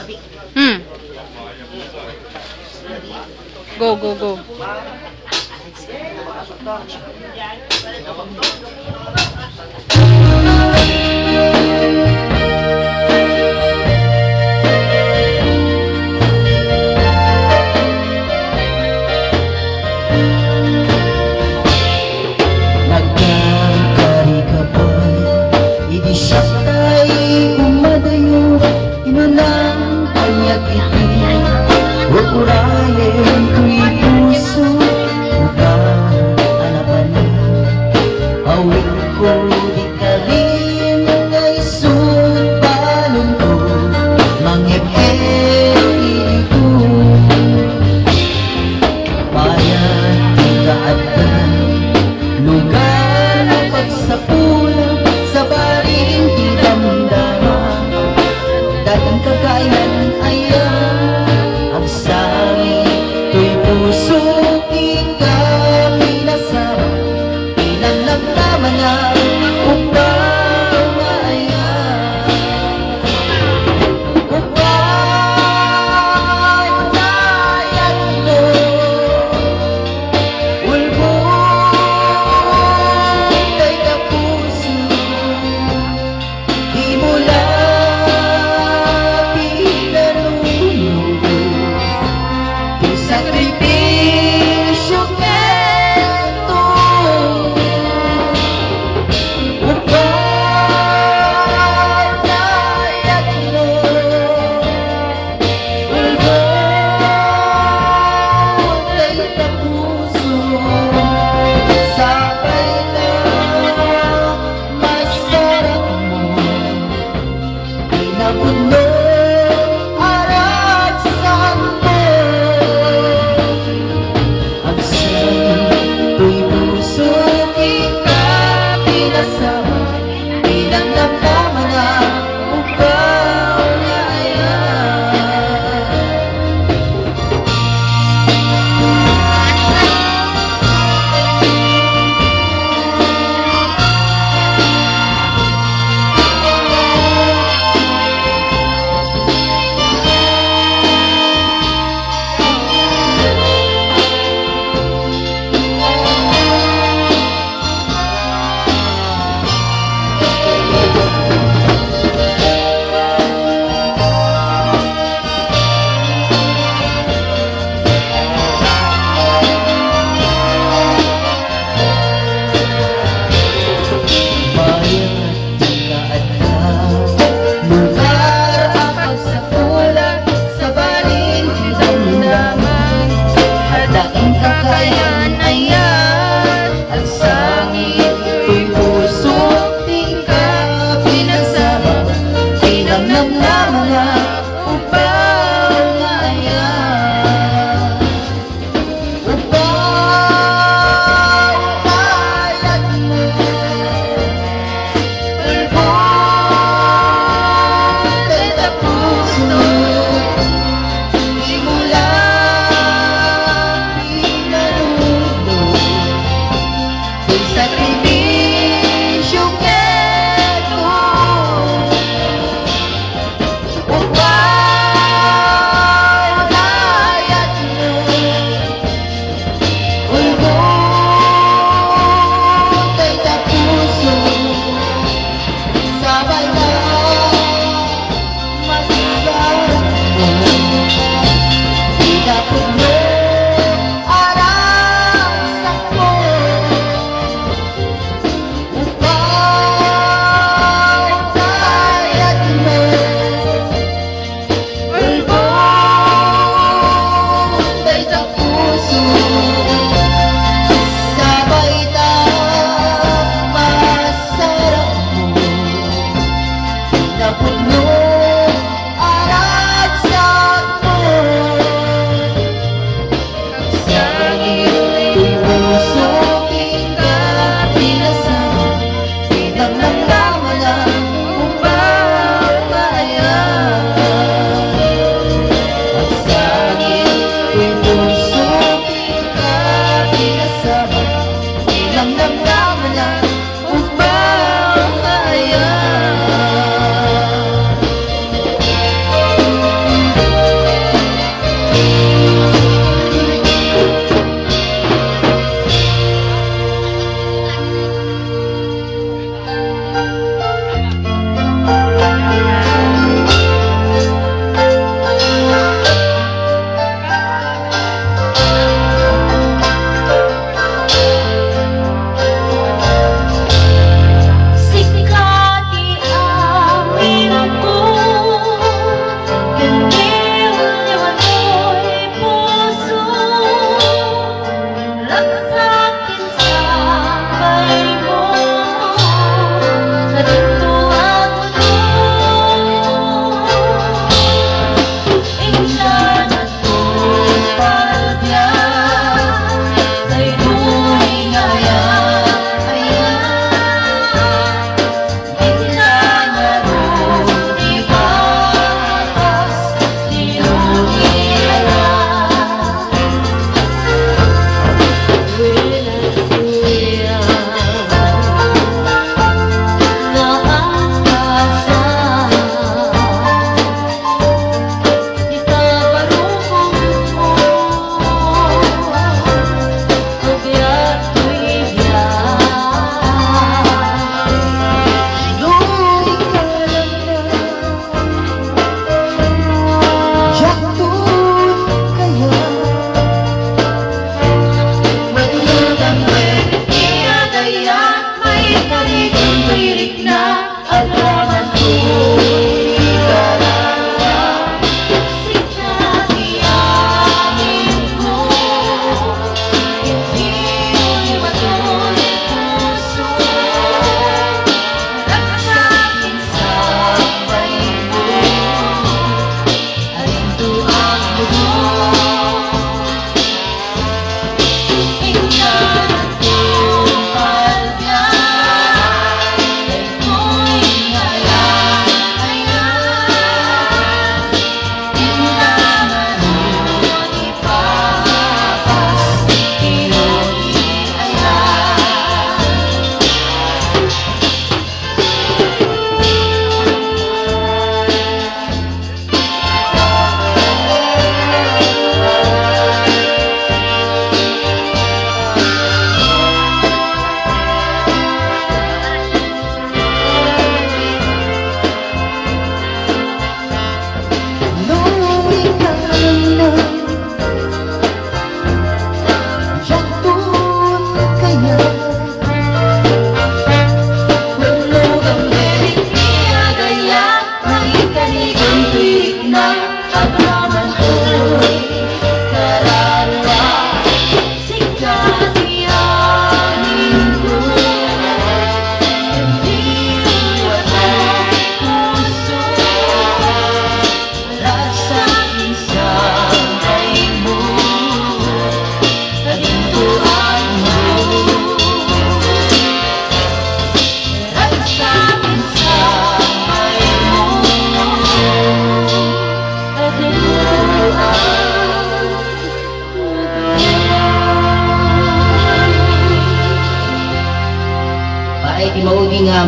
Hmm. Go, go, go. Nagkakari ka ba? Idi siya tayo umadayo. Inunang panyag iti. Huwag urayan ko'y puso. Mukhang anapan na. Awin ko di ka rin na isun palong ko. Mangyep-hep ko. Bayan kaadlan. Lugar na pagsapulang sa baring hidamdaman. Dagang kakayan ayan. Ang sangit to'y puso ikaw pinasama. Pinanaglaman na upang maayan. Upang nayan mo ulbong kay kapuso. Di mo lang pinanunod yung sakripisyo keto. Upang nayan mo ulbong kay kapuso. Sabay na masarap mo pinabudlo arat santo. Ang sa'yo ko'y puso ikaw pinasama. Pinagdamdaman na upang naayan. Bayan kaadlan. Lugar ang pagsapulang sa baling damdaman. Hadaing kakayan ayan. Ang sangit ko'y puso ikaw pinasama. Pinamnamnaman na upang maayan. Upang nayan mo ulbong kay kapuso. Di mo lang pinanunod yung sakripisyo keto. Upang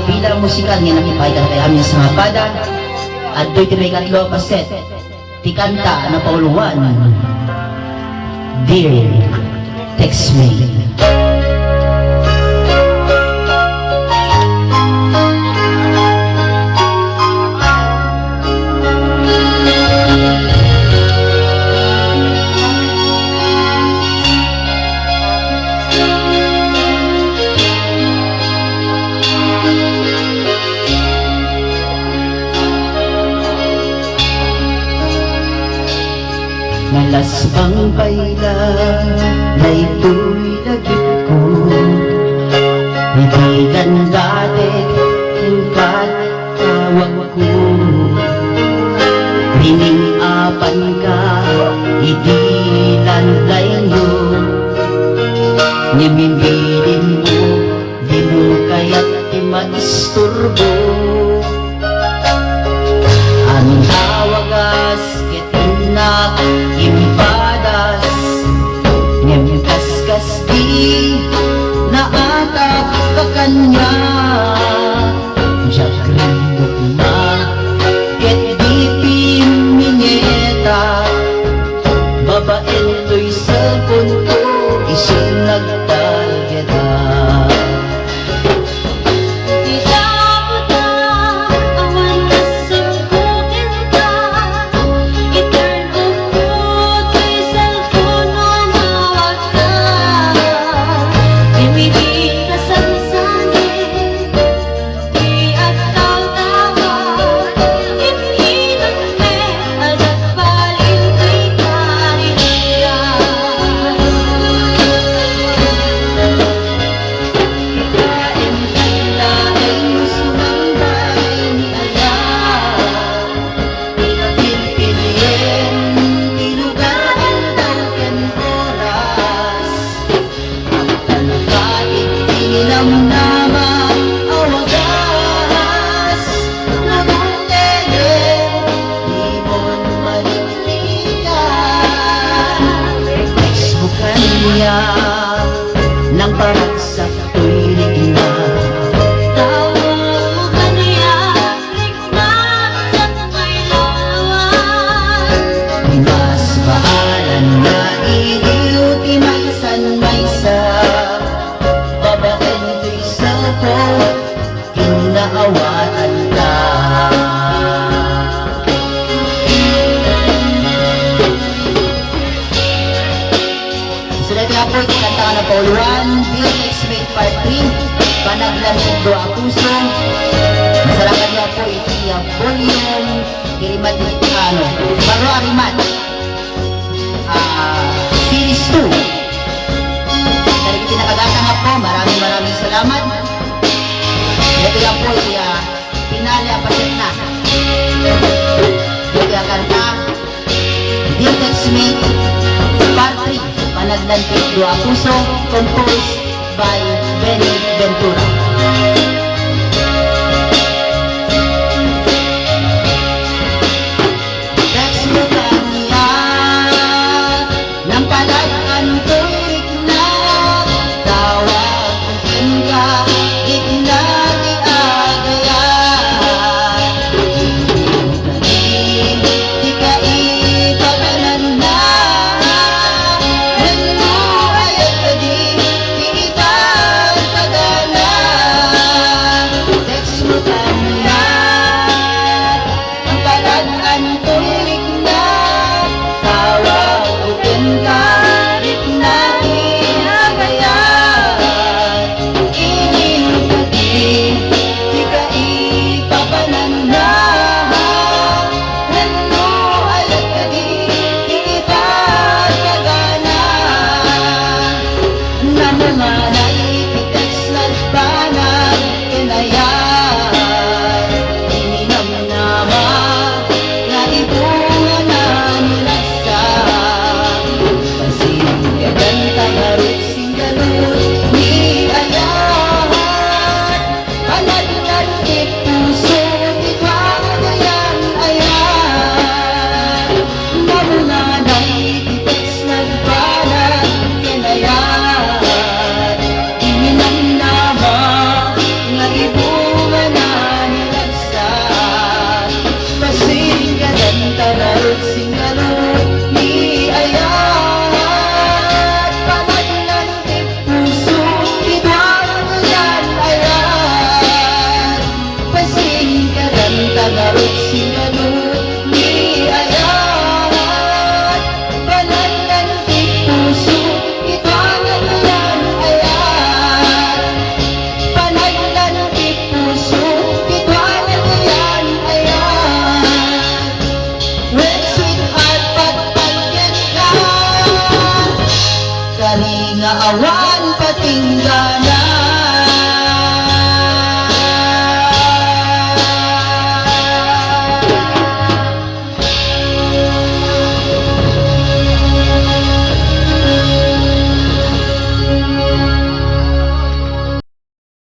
ang pila musikal nga nakipahita kay amin sa mga pada at do'y tinay katlo paset ti kanta na pauluan Dear Text Me. Nalasbang paila na ito'y lagip ko, hindi dati hingkat tawag ko. Rining-apan ka, hindi landlay nyo, nimimbilin mo, di mo kaya't di maisturbo. Anong tawagas, ketinak, impadas, ngem kaskas di naatag ka kanya. Jagrindok na, ket di pimineta, babaen to'y cellphone ko, isin nagtalgeta. Nang parang sa tuwing na tawag mo ka niya, lignan sa may lawan. Mas maalan na iliw, timaysan-maysa, babaen to'y cellphone, kinaawaan ka. Sudah po kanta na pauluan, Dear Text Me Part 3, panaglamig do ang puso. Masarakan niya po iti volume, kirimat ni Baro Arimat, Series 2. Dari iti nakagata nga po, maraming salamat. Ito lang po iti pinali apasit na. Ito ang kanta, Dear Text Me Part 3, Panaglantik Dua Puso, composed by Benny Ventura.